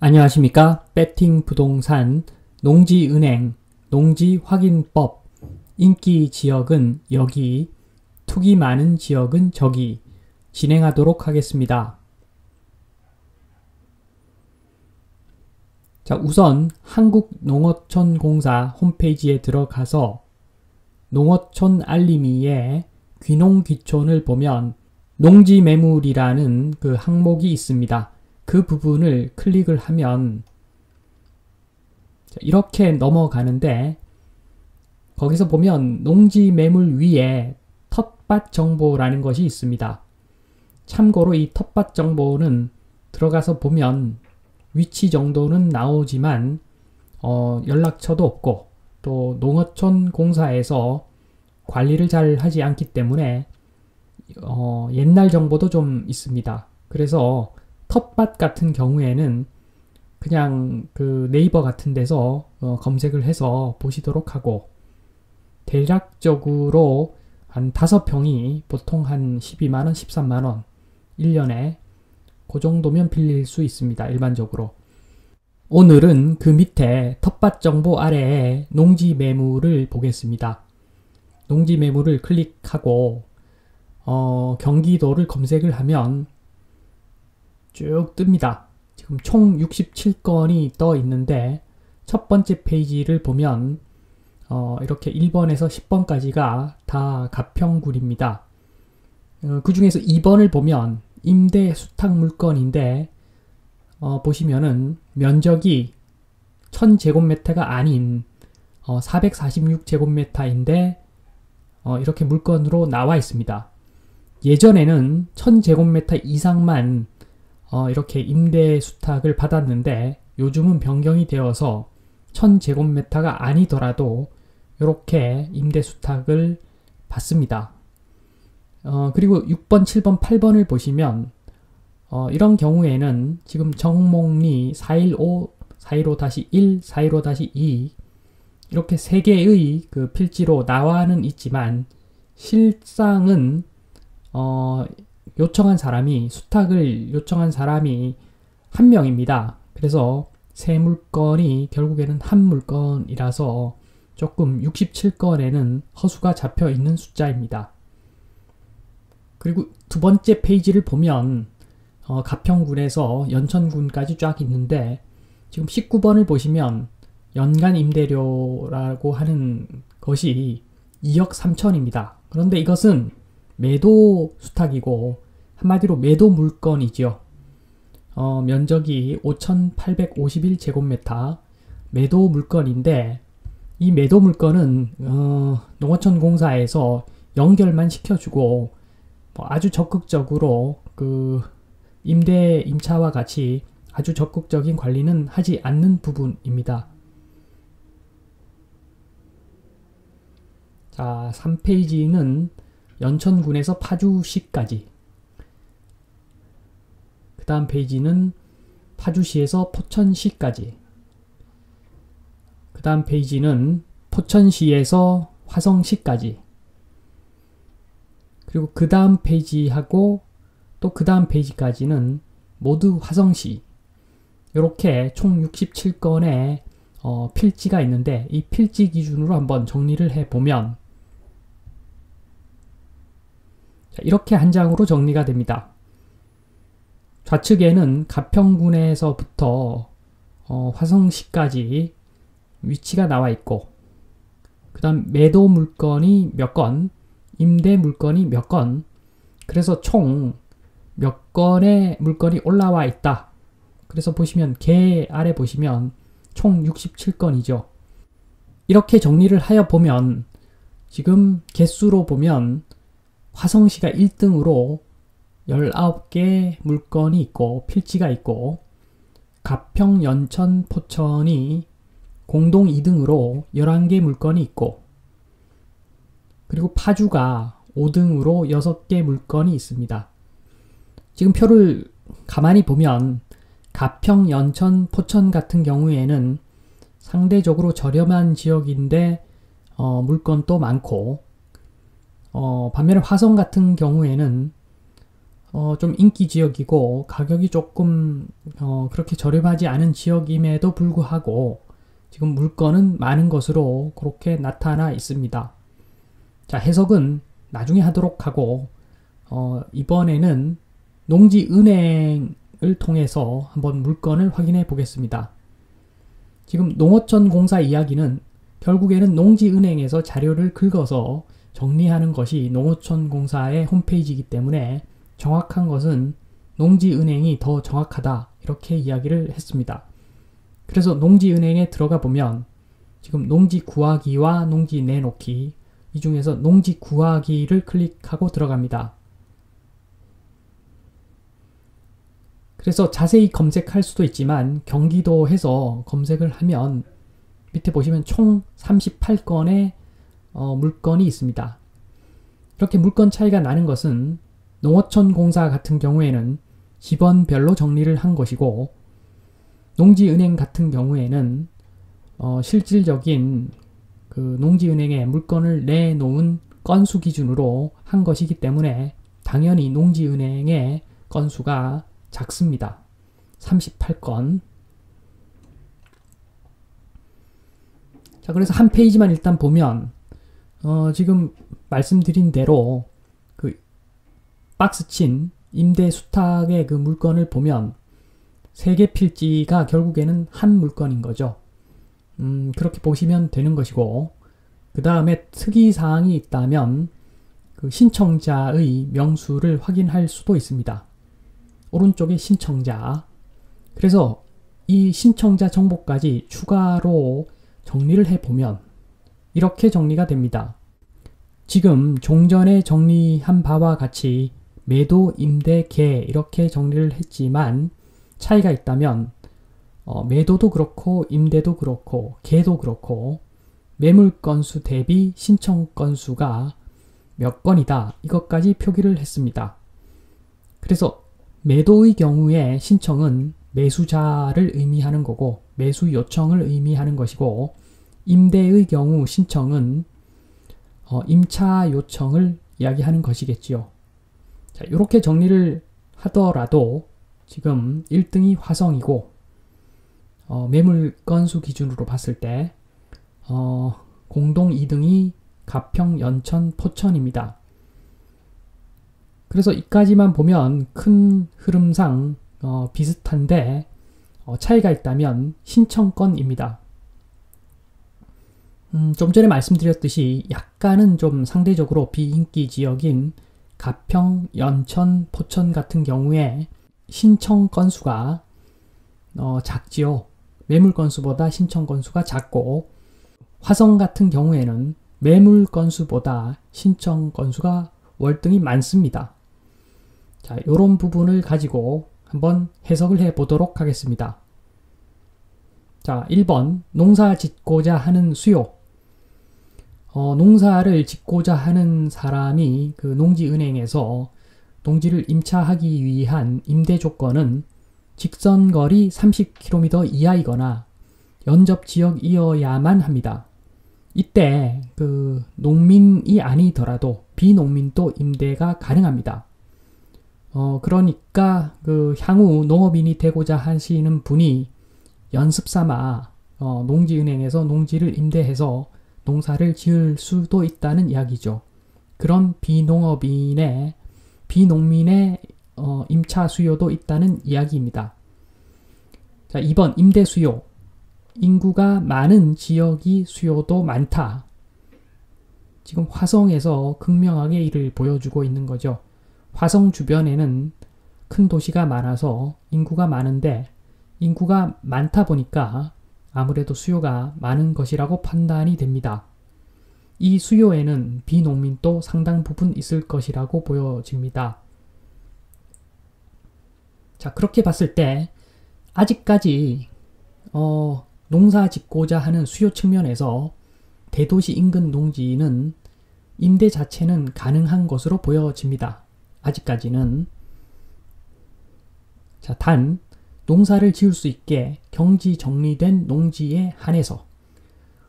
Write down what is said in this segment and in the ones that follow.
안녕하십니까? 배팅 부동산, 농지은행, 농지확인법, 인기 지역은 여기, 투기 많은 지역은 저기 진행하도록 하겠습니다. 자, 우선 한국농어촌공사 홈페이지에 들어가서 농어촌 알림이에 귀농귀촌을 보면 농지매물이라는 그 항목이 있습니다. 그 부분을 클릭을 하면 이렇게 넘어가는데 거기서 보면 농지 매물 위에 텃밭 정보라는 것이 있습니다. 참고로 이 텃밭 정보는 들어가서 보면 위치 정도는 나오지만 연락처도 없고 또 농어촌 공사에서 관리를 잘 하지 않기 때문에 옛날 정보도 좀 있습니다. 그래서 텃밭 같은 경우에는 그냥 그 네이버 같은 데서 검색을 해서 보시도록 하고, 대략적으로 한 5평이 보통 한 12만원, 13만원 1년에 그 정도면 빌릴 수 있습니다. 일반적으로. 오늘은 그 밑에 텃밭 정보 아래에 농지 매물을 보겠습니다. 농지 매물을 클릭하고 경기도를 검색을 하면 쭉 뜹니다. 지금 총 67건이 떠 있는데 첫 번째 페이지를 보면 이렇게 1번에서 10번까지가 다 가평군입니다. 그 중에서 2번을 보면 임대 수탁 물건인데 보시면은 면적이 1000제곱미터가 아닌 446제곱미터인데 이렇게 물건으로 나와 있습니다. 예전에는 1000제곱미터 이상만 이렇게 임대 수탁을 받았는데 요즘은 변경이 되어서 1000제곱미터가 아니더라도 이렇게 임대 수탁을 받습니다. 그리고 6번, 7번, 8번을 보시면 이런 경우에는 지금 정목리 415, 415-1, 415-2 이렇게 3개의 그 필지로 나와는 있지만 실상은 수탁을 요청한 사람이 한 명입니다. 그래서 세 물건이 결국에는 한 물건이라서 조금 67건에는 허수가 잡혀 있는 숫자입니다. 그리고 두 번째 페이지를 보면 가평군에서 연천군까지 쫙 있는데 지금 19번을 보시면 연간 임대료라고 하는 것이 2억 3천입니다. 그런데 이것은 매도 수탁이고 한마디로 매도 물건이죠. 면적이 5851제곱미터 매도 물건인데 이 매도 물건은 농어촌 공사에서 연결만 시켜주고 아주 적극적으로 그 임차와 같이 아주 적극적인 관리는 하지 않는 부분입니다. 자, 3페이지는 연천군에서 파주시까지, 그 다음 페이지는 파주시에서 포천시까지, 그 다음 페이지는 포천시에서 화성시까지, 그리고 그 다음 페이지하고 또 그 다음 페이지까지는 모두 화성시. 이렇게 총 67건의 필지가 있는데 이 필지 기준으로 한번 정리를 해보면 이렇게 한 장으로 정리가 됩니다. 좌측에는 가평군에서부터 화성시까지 위치가 나와 있고, 그 다음 매도 물건이 몇 건, 임대 물건이 몇 건, 그래서 총 몇 건의 물건이 올라와 있다. 그래서 보시면 개 아래 보시면 총 67건이죠. 이렇게 정리를 하여 보면 지금 개수로 보면 화성시가 1등으로 19개 물건이 있고 필지가 있고, 가평, 연천, 포천이 공동 2등으로 11개 물건이 있고, 그리고 파주가 5등으로 6개 물건이 있습니다. 지금 표를 가만히 보면 가평, 연천, 포천 같은 경우에는 상대적으로 저렴한 지역인데 물건도 많고, 반면에 화성 같은 경우에는 좀 인기 지역이고 가격이 조금 그렇게 저렴하지 않은 지역임에도 불구하고 지금 물건은 많은 것으로 그렇게 나타나 있습니다. 자, 해석은 나중에 하도록 하고 이번에는 농지은행을 통해서 한번 물건을 확인해 보겠습니다. 지금 농어촌 공사 이야기는 결국에는 농지은행에서 자료를 긁어서 정리하는 것이 농어촌 공사의 홈페이지이기 때문에 정확한 것은 농지은행이 더 정확하다 이렇게 이야기를 했습니다. 그래서 농지은행에 들어가 보면 지금 농지 구하기와 농지 내놓기 이 중에서 농지 구하기를 클릭하고 들어갑니다. 그래서 자세히 검색할 수도 있지만 경기도 해서 검색을 하면 밑에 보시면 총 38건의 물건이 있습니다. 이렇게 물건 차이가 나는 것은 농어촌 공사 같은 경우에는 지번별로 정리를 한 것이고 농지은행 같은 경우에는 실질적인 그 농지은행에 물건을 내놓은 건수 기준으로 한 것이기 때문에 당연히 농지은행의 건수가 작습니다. 38건. 자, 그래서 한 페이지만 일단 보면 지금 말씀드린 대로 그 박스 친 임대 수탁의 그 물건을 보면 3개 필지가 결국에는 한 물건인 거죠. 그렇게 보시면 되는 것이고 그 다음에 특이사항이 있다면 그 신청자의 명수를 확인할 수도 있습니다. 오른쪽에 신청자. 그래서 이 신청자 정보까지 추가로 정리를 해보면 이렇게 정리가 됩니다. 지금 종전에 정리한 바와 같이 매도, 임대, 개 이렇게 정리를 했지만 차이가 있다면 매도도 그렇고 임대도 그렇고 개도 그렇고 매물 건수 대비 신청 건수가 몇 건이다 이것까지 표기를 했습니다. 그래서 매도의 경우에 신청은 매수자를 의미하는 거고 매수 요청을 의미하는 것이고 임대의 경우 신청은 임차 요청을 이야기하는 것이겠지요. 자, 이렇게 정리를 하더라도 지금 1등이 화성이고 매물 건수 기준으로 봤을 때 공동 2등이 가평, 연천, 포천입니다. 그래서 이까지만 보면 큰 흐름상 비슷한데 차이가 있다면 신청건입니다. 좀 전에 말씀드렸듯이 약간은 좀 상대적으로 비인기 지역인 가평, 연천, 포천 같은 경우에 신청 건수가 작지요. 매물 건수보다 신청 건수가 작고 화성 같은 경우에는 매물 건수보다 신청 건수가 월등히 많습니다. 자, 이런 부분을 가지고 한번 해석을 해 보도록 하겠습니다. 자, 1번 농사 짓고자 하는 수요. 농사를 짓고자 하는 사람이 그 농지은행에서 농지를 임차하기 위한 임대 조건은 직선거리 30km 이하이거나 연접 지역이어야만 합니다. 이때 그 농민이 아니더라도 비농민도 임대가 가능합니다. 그러니까 그 향후 농업인이 되고자 하시는 분이 연습삼아 농지은행에서 농지를 임대해서 농사를 지을 수도 있다는 이야기죠. 그런 비농민의 임차 수요도 있다는 이야기입니다. 자, 2번 임대 수요. 인구가 많은 지역이 수요도 많다. 지금 화성에서 극명하게 이를 보여주고 있는 거죠. 화성 주변에는 큰 도시가 많아서 인구가 많은데 인구가 많다 보니까 아무래도 수요가 많은 것이라고 판단이 됩니다. 이 수요에는 비농민도 상당 부분 있을 것이라고 보여집니다. 자, 그렇게 봤을 때 아직까지 농사 짓고자 하는 수요 측면에서 대도시 인근 농지는 임대 자체는 가능한 것으로 보여집니다. 아직까지는. 자, 단 농사를 지을 수 있게 경지 정리된 농지에 한해서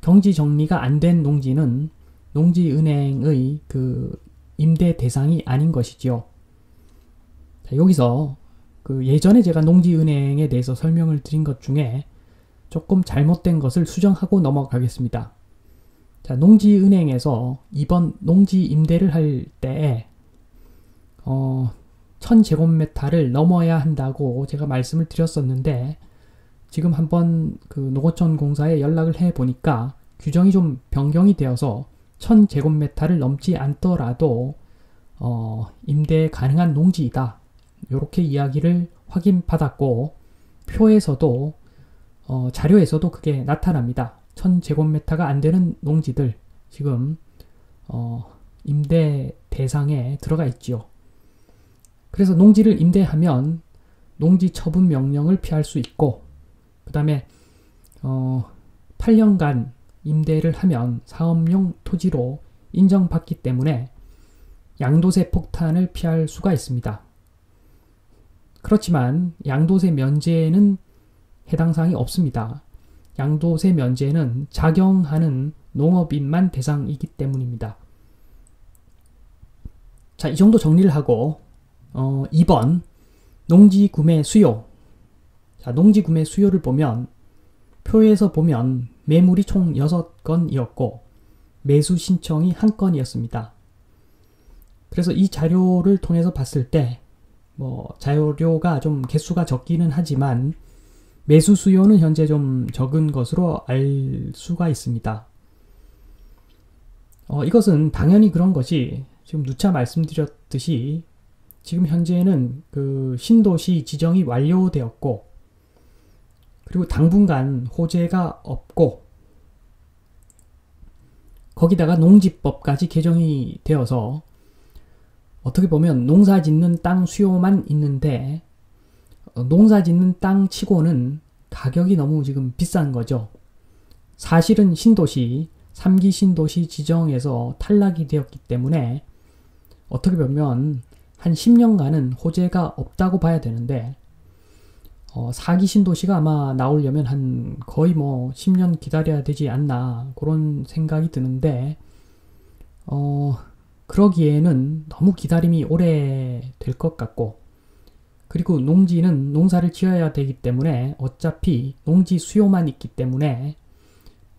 경지 정리가 안 된 농지는 농지은행의 그 임대 대상이 아닌 것이지요. 자, 여기서 그 예전에 제가 농지은행에 대해서 설명을 드린 것 중에 조금 잘못된 것을 수정하고 넘어가겠습니다. 자, 농지은행에서 이번 농지 임대를 할 때에 1000제곱미터를 넘어야 한다고 제가 말씀을 드렸었는데, 지금 한번 그 농어촌 공사에 연락을 해 보니까 규정이 좀 변경이 되어서 1000제곱미터를 넘지 않더라도 임대 가능한 농지이다, 이렇게 이야기를 확인받았고, 표에서도 자료에서도 그게 나타납니다. 1000제곱미터가 안 되는 농지들 지금 임대 대상에 들어가 있지요. 그래서 농지를 임대하면 농지 처분 명령을 피할 수 있고, 그 다음에 8년간 임대를 하면 사업용 토지로 인정받기 때문에 양도세 폭탄을 피할 수가 있습니다. 그렇지만 양도세 면제에는 해당 사항이 없습니다. 양도세 면제는 작용하는 농업인만 대상이기 때문입니다. 자, 이 정도 정리를 하고 2번 농지 구매 수요. 자, 농지 구매 수요를 보면 표에서 보면 매물이 총 6건이었고 매수 신청이 1건이었습니다. 그래서 이 자료를 통해서 봤을 때 자료가 좀 개수가 적기는 하지만 매수 수요는 현재 좀 적은 것으로 알 수가 있습니다. 이것은 당연히 그런 것이, 지금 누차 말씀드렸듯이 지금 현재는 그 신도시 지정이 완료되었고, 그리고 당분간 호재가 없고, 거기다가 농지법까지 개정이 되어서 어떻게 보면 농사 짓는 땅 수요만 있는데, 농사 짓는 땅 치고는 가격이 너무 지금 비싼 거죠. 사실은 신도시, 3기 신도시 지정에서 탈락이 되었기 때문에 어떻게 보면 한 10년간은 호재가 없다고 봐야 되는데, 4기 신도시가 아마 나오려면 한 거의 10년 기다려야 되지 않나, 그런 생각이 드는데, 그러기에는 너무 기다림이 오래 될 것 같고, 그리고 농지는 농사를 지어야 되기 때문에 어차피 농지 수요만 있기 때문에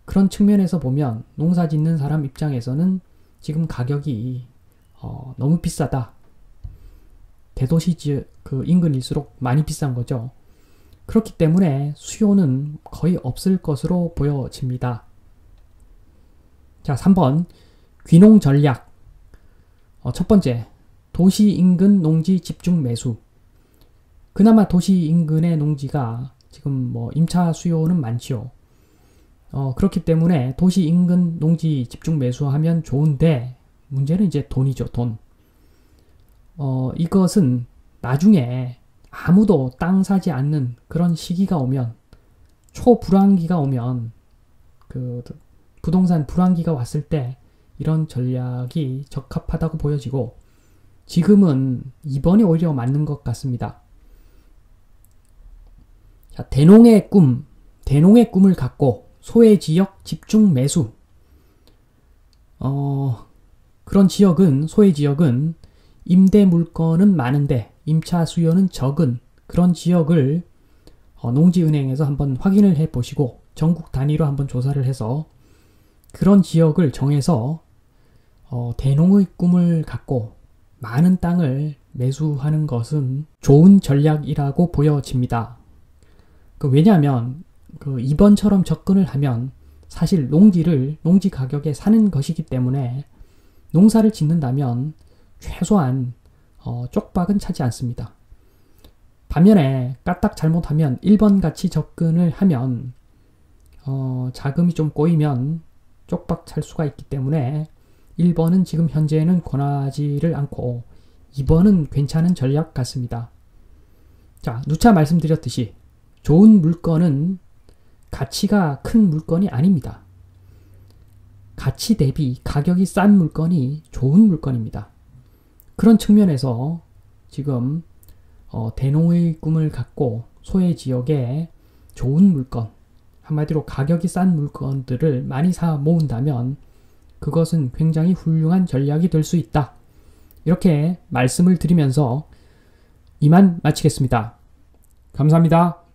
그런 측면에서 보면 농사 짓는 사람 입장에서는 지금 가격이 너무 비싸다. 대도시 그 인근일수록 많이 비싼 거죠. 그렇기 때문에 수요는 거의 없을 것으로 보여집니다. 자, 3번 귀농 전략. 첫 번째, 도시 인근 농지 집중 매수. 그나마 도시 인근의 농지가 지금 임차 수요는 많지요. 그렇기 때문에 도시 인근 농지 집중 매수하면 좋은데, 문제는 이제 돈이죠, 돈. 이것은 나중에 아무도 땅 사지 않는 그런 시기가 오면, 초불황기가 오면, 그 부동산 불황기가 왔을 때 이런 전략이 적합하다고 보여지고, 지금은 이번이 오히려 맞는 것 같습니다. 자, 대농의 꿈을 갖고 소외지역 집중 매수. 그런 지역은, 소외지역은 임대 물건은 많은데 임차 수요는 적은 그런 지역을 농지은행에서 한번 확인을 해 보시고, 전국 단위로 한번 조사를 해서 그런 지역을 정해서 대농의 꿈을 갖고 많은 땅을 매수하는 것은 좋은 전략이라고 보여집니다. 왜냐하면 이번처럼 접근을 하면 사실 농지 가격에 사는 것이기 때문에 농사를 짓는다면 최소한 쪽박은 차지 않습니다. 반면에 까딱 잘못하면 1번 같이 접근을 하면 자금이 좀 꼬이면 쪽박 찰 수가 있기 때문에 1번은 지금 현재는 권하지를 않고 2번은 괜찮은 전략 같습니다. 자, 누차 말씀드렸듯이 좋은 물건은 가치가 큰 물건이 아닙니다. 가치 대비 가격이 싼 물건이 좋은 물건입니다. 그런 측면에서 지금 대농의 꿈을 갖고 소외지역에 좋은 물건, 한마디로 가격이 싼 물건들을 많이 사 모은다면 그것은 굉장히 훌륭한 전략이 될 수 있다. 이렇게 말씀을 드리면서 이만 마치겠습니다. 감사합니다.